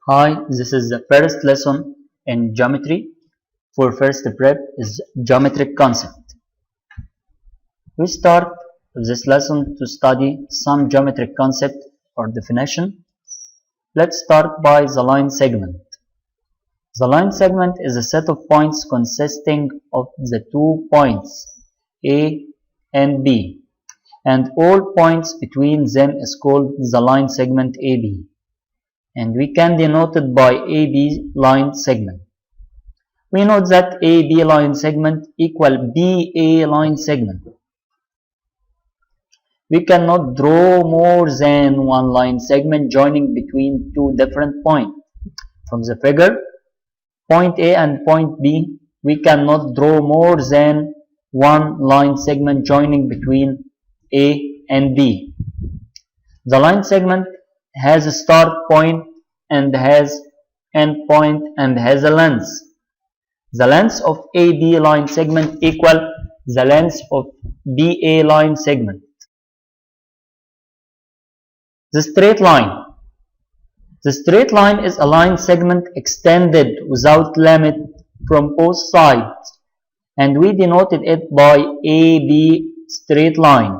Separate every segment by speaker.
Speaker 1: Hi, this is the first lesson in geometry. For first prep is geometric concept. We start this lesson to study some geometric concept or definition. Let's start by the line segment. The line segment is a set of points consisting of the 2 points A and B, and all points between them is called the line segment AB. And we can denote it by AB line segment. We know that AB line segment equal BA line segment. We cannot draw more than one line segment joining between two different points. From the figure, point A and point B, we cannot draw more than one line segment joining between A and B. The line segment has a start point and has end point and has a length. The length of AB line segment equal the length of BA line segment. The straight line. The straight line is a line segment extended without limit from both sides, and we denoted it by AB straight line.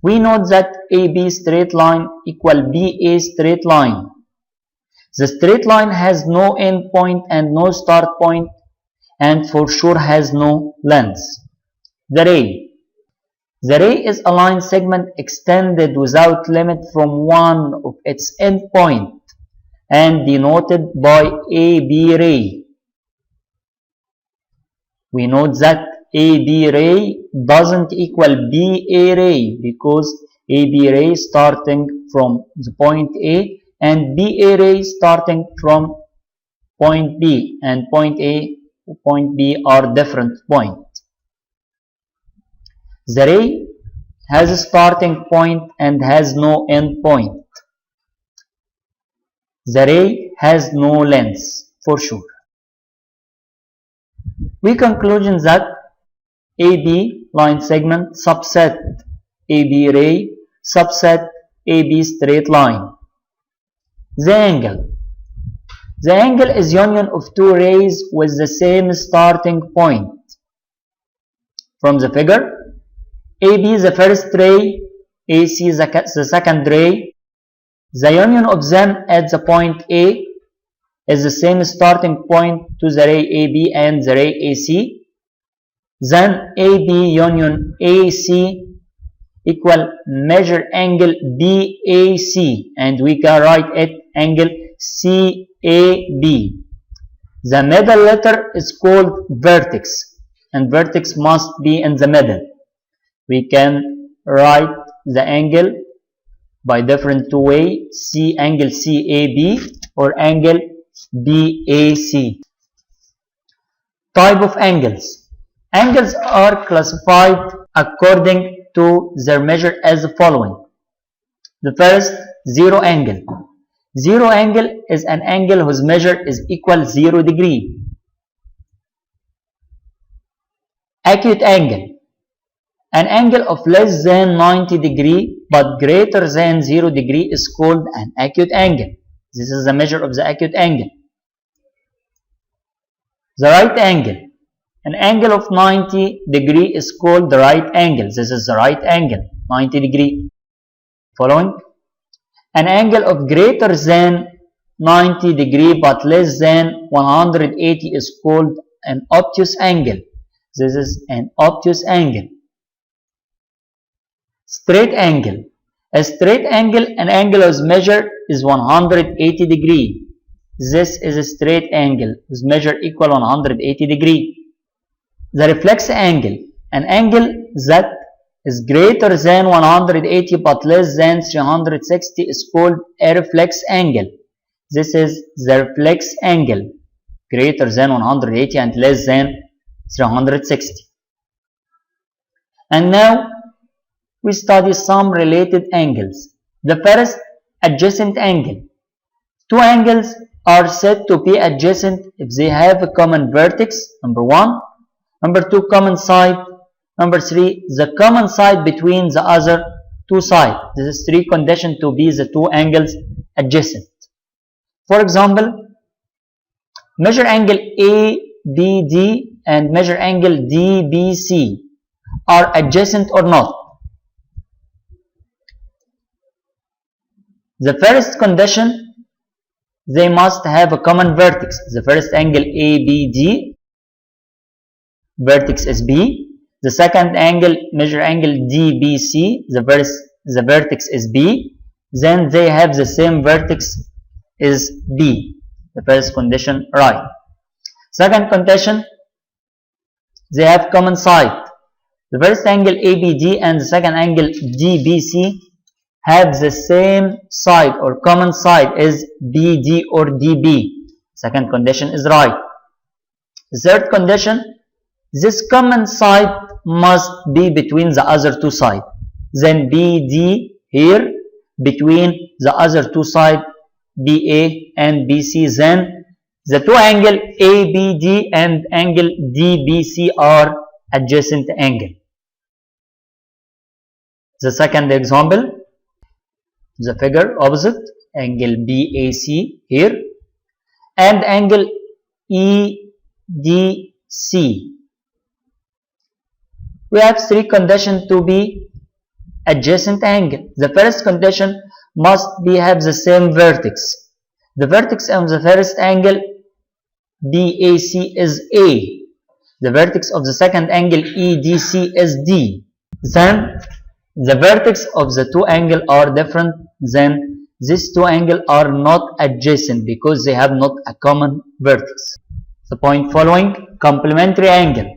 Speaker 1: We note that AB straight line equal BA straight line. The straight line has no end point and no start point, and for sure has no length. The ray. The ray is a line segment extended without limit from one of its end point and denoted by AB ray. We note that AB ray doesn't equal BA ray because AB ray starting from the point A and BA ray starting from point B, and point A and point B are different points. The ray has a starting point and has no end point. The ray has no length for sure. We conclude that AB line segment subset AB ray subset AB straight line. The angle. The angle is union of two rays with the same starting point. From the figure, AB is the first ray, AC is the second ray. The union of them at the point A is the same starting point to the ray AB and the ray AC. Then AB union AC equal measure angle BAC, and we can write it angle CAB. The middle letter is called vertex, and vertex must be in the middle. We can write the angle by different two ways, angle CAB or angle BAC. Type of angles. Angles are classified according to their measure as the following. The first, zero angle. Zero angle is an angle whose measure is equal 0 degree. Acute angle. An angle of less than 90 degree but greater than 0 degree is called an acute angle. This is the measure of the acute angle. The right angle. An angle of 90 degree is called the right angle. This is the right angle, 90 degree. Following. An angle of greater than 90 degree but less than 180 is called an obtuse angle. This is an obtuse angle. Straight angle. A straight angle, an angle whose measure is 180 degree. This is a straight angle whose measure equal 180 degree. The reflex angle, an angle that is greater than 180 but less than 360 is called a reflex angle. This is the reflex angle, greater than 180 and less than 360. And now we study some related angles. The first, adjacent angle. Two angles are said to be adjacent if they have a common vertex, number one. Number two, common side. Number three, the common side between the other two sides. This is three conditions to be the two angles adjacent. For example, measure angle ABD and measure angle DBC are adjacent or not. The first condition, they must have a common vertex. The first angle ABD, vertex is B. The second angle, measure angle DBC, the vertex is B. Then they have the same vertex is B. The first condition right. Second condition, they have common side. The first angle ABD and the second angle DBC have the same side or common side is BD or DB. Second condition is right. The third condition, this common side must be between the other two sides. Then BD here between the other two sides BA and BC. Then the two angle ABD and angle DBC are adjacent angle. The second example, the figure opposite angle BAC here and angle EDC. We have three conditions to be adjacent angle. The first condition must have the same vertex. The vertex of the first angle BAC is A. The vertex of the second angle EDC is D. Then the vertex of the two angles are different. Then these two angles are not adjacent because they have not a common vertex. The point following, complementary angle.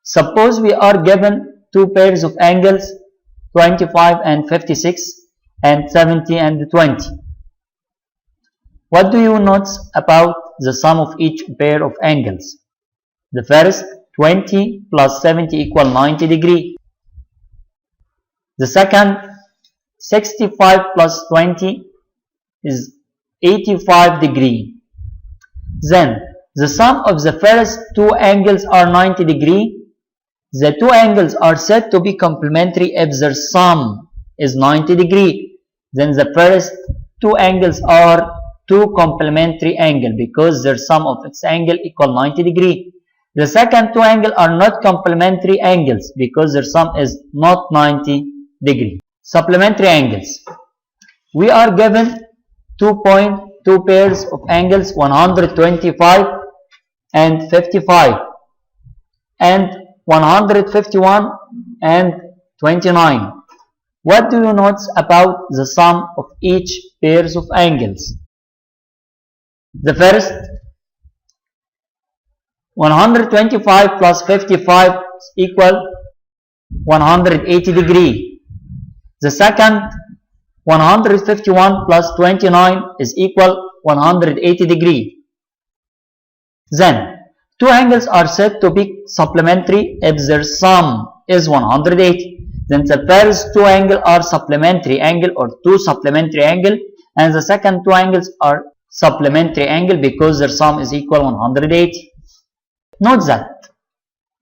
Speaker 1: Suppose we are given two pairs of angles 25 and 56 and 70 and 20. What do you notice about the sum of each pair of angles? The first, 20 plus 70 equal 90 degree. The second, 65 plus 20 is 85 degree. Then the sum of the first two angles are 90 degree. The two angles are said to be complementary if their sum is 90 degree. Then the first two angles are two complementary angles because their sum of its angle equal 90 degree. The second two angles are not complementary angles because their sum is not 90 degree. Supplementary angles. We are given 2 pairs of angles 125 and 55 and 151 and 29. What do you notice about the sum of each pairs of angles? The first, 125 plus 55 is equal 180 degree. The second, 151 plus 29 is equal 180 degree. Then two angles are said to be supplementary if their sum is 180. Then the first two angles are supplementary angle or two supplementary angle, and the second two angles are supplementary angle because their sum is equal 180. Note that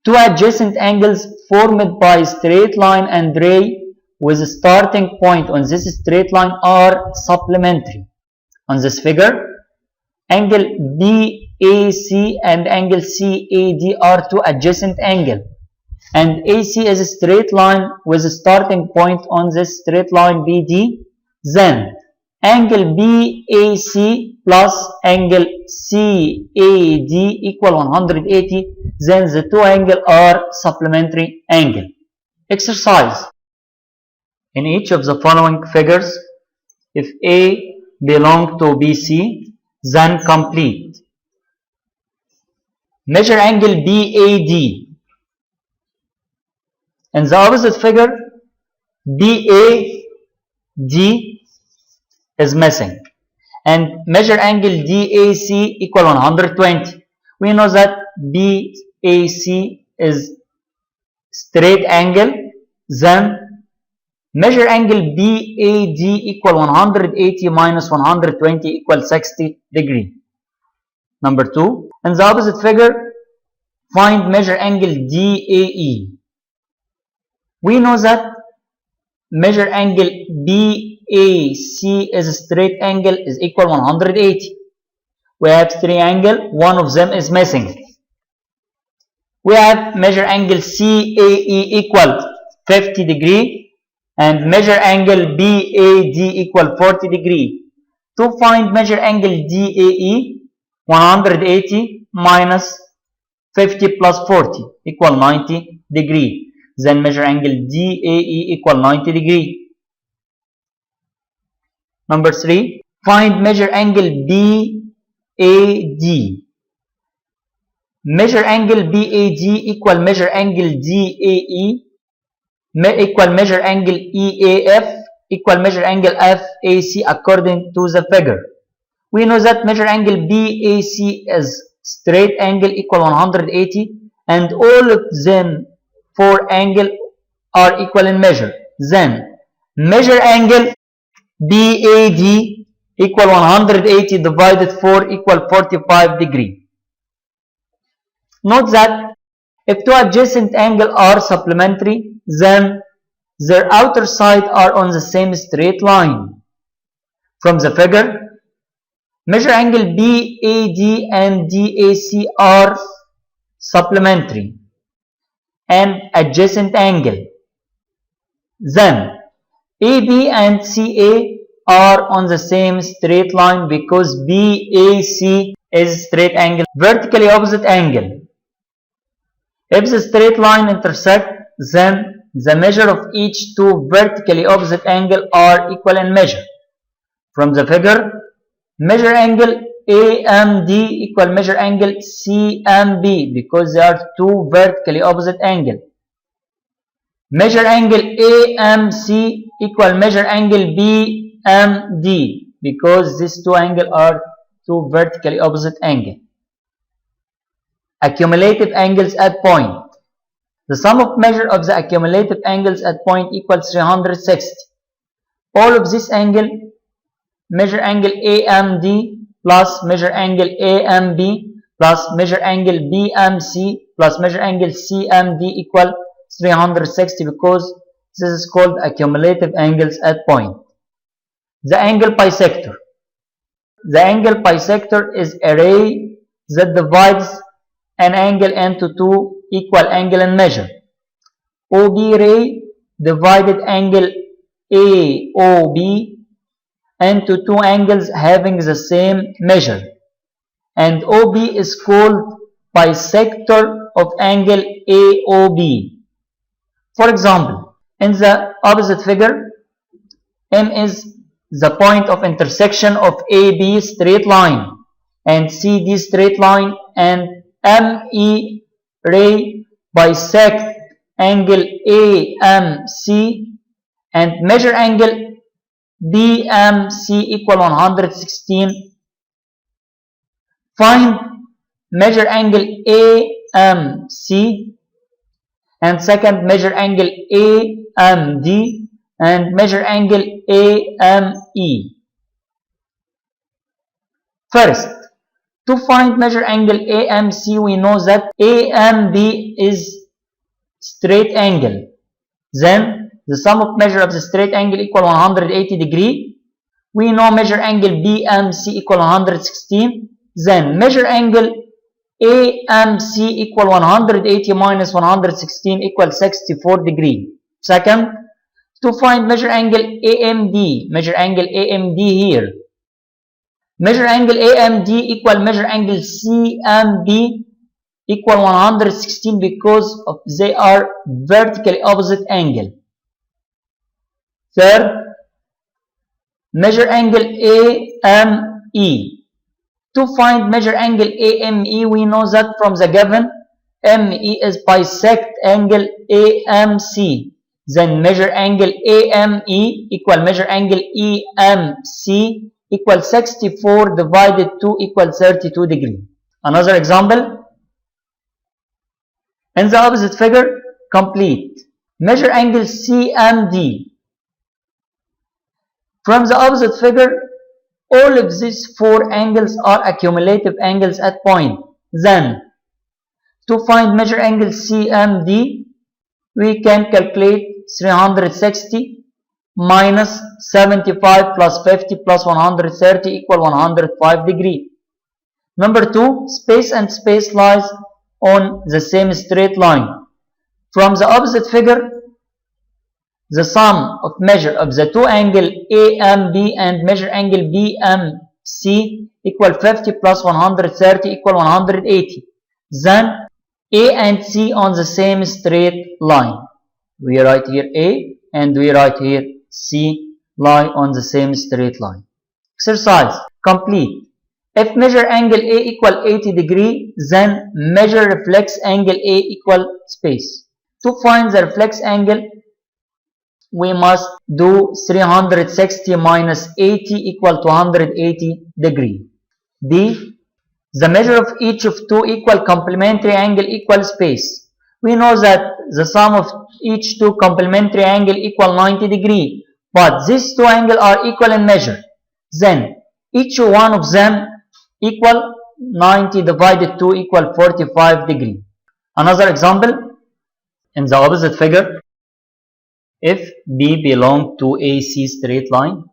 Speaker 1: two adjacent angles formed by straight line and ray with a starting point on this straight line are supplementary. On this figure, angle BAC and angle CAD are two adjacent angles, and AC is a straight line with a starting point on this straight line BD. Then angle BAC plus angle CAD equal 180. Then the two angles are supplementary angle. Exercise. In each of the following figures, if A belongs to BC, then complete. Measure angle BAD. In the opposite figure, BAD is missing. And measure angle DAC equal 120. We know that BAC is straight angle. Then measure angle BAD equal 180 minus 120 equal 60 degree. Number 2. In the opposite figure, find measure angle DAE. We know that measure angle BAE AC is a straight angle is equal 180. We have triangle, one of them is missing. We have measure angle CAE equal 50 degree and measure angle BAD equal 40 degree. To find measure angle DAE, 180 minus 50 plus 40 equal 90 degree. Then measure angle DAE equal 90 degree. Number 3, find measure angle BAD. Measure angle BAD equal measure angle DAE equal measure angle EAF equal measure angle FAC according to the figure. We know that measure angle BAC is straight angle equal 180 and all of them 4 angles are equal in measure. Then measure angle BAD equal 180 divided 4 equal 45 degree. Note that if two adjacent angles are supplementary, then their outer side are on the same straight line. From the figure, measure angle BAD and DAC are supplementary and adjacent angle. Then AB and CA are on the same straight line because BAC is straight angle, vertically opposite angle. If the straight line intersect, then the measure of each two vertically opposite angle are equal in measure. From the figure, measure angle AMD equal measure angle CMB because they are two vertically opposite angle. Measure angle AMC equal measure angle BMD because these two angles are two vertically opposite angle. Accumulative angles at point. The sum of measure of the accumulative angles at point equals 360. All of this angle, measure angle AMD plus measure angle AMB plus measure angle BMC plus measure angle CMD equal 360 because this is called accumulative angles at point. The angle bisector. The angle bisector is a ray that divides an angle into two equal angle in measure. OB ray divided angle AOB into two angles having the same measure, and OB is called bisector of angle AOB. For example, in the opposite figure, M is the point of intersection of AB straight line and CD straight line, and ME ray bisect angle AMC and measure angle BMC equal 116. Find measure angle AMC and second measure angle AMD and measure angle AME. First, to find measure angle AMC, we know that AMB is straight angle. Then the sum of measure of the straight angle equal 180 degree. We know measure angle BMC equal 116. Then measure angle AMC equal 180 minus 116 equal 64 degree. Second, to find measure angle AMD, measure angle AMD here. Measure angle AMD equal measure angle CMB equal 116 because of they are vertically opposite angle. Third, measure angle AME. To find measure angle AME, we know that from the given, ME is bisect angle AMC. Then measure angle AME equal measure angle EMC equal 64 divided 2 equal 32 degree. Another example. In the opposite figure, complete. Measure angle CMD. From the opposite figure, all of these four angles are accumulative angles at point. Then, to find measure angle CMD, we can calculate 360 minus 75 plus 50 plus 130 equal 105 degree. Number 2, space and space lies on the same straight line. From the opposite figure, the sum of measure of the two angle AMB and measure angle BMC equal 50 plus 130 equal 180. Then A and C on the same straight line. We write here A and we write here C lie on the same straight line. Exercise complete. If measure angle A equal 80 degree, then measure reflex angle A equal space. To find the reflex angle, we must do 360 minus 80 equal to 180 degree. B. The measure of each of two equal complementary angle equal space. We know that the sum of each two complementary angle equal 90 degree, but these two angles are equal in measure. Then each one of them equal 90 divided 2 equal 45 degree. Another example, in the opposite figure, if B belong to AC straight line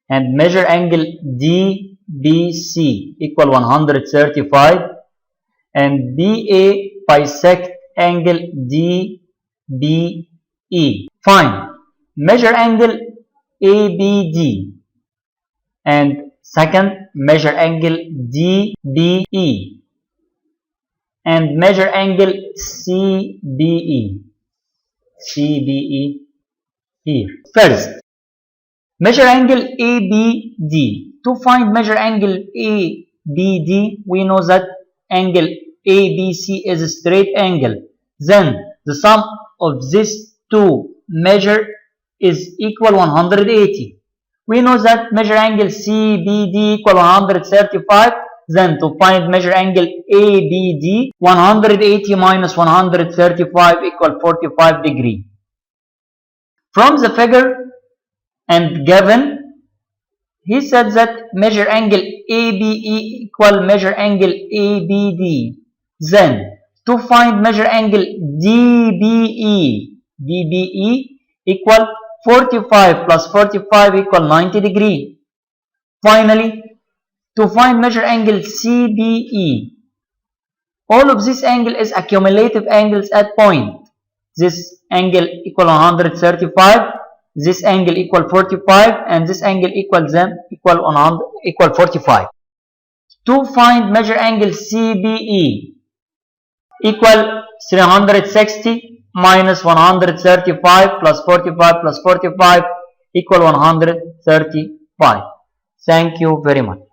Speaker 1: and measure angle DBC equal 135 and BA bisect angle DBE. Find measure angle ABD and second measure angle DBE and measure angle CBE. Here. First, measure angle ABD. To find measure angle ABD, we know that angle ABC is a straight angle. Then the sum of these two measure is equal 180. We know that measure angle CBD equal 135. Then to find measure angle ABD, 180 minus 135 equal 45 degree. From the figure and given, he said that measure angle ABE equal measure angle ABD. Then to find measure angle DBE equal 45 plus 45 equal 90 degree. Finally, to find measure angle CBE, all of this angle is accumulative angles at point. This angle equal 135, this angle equal 45, and this angle equal 45. To find measure angle CBE equal 360 minus 135 plus 45 plus 45 equal 135. Thank you very much.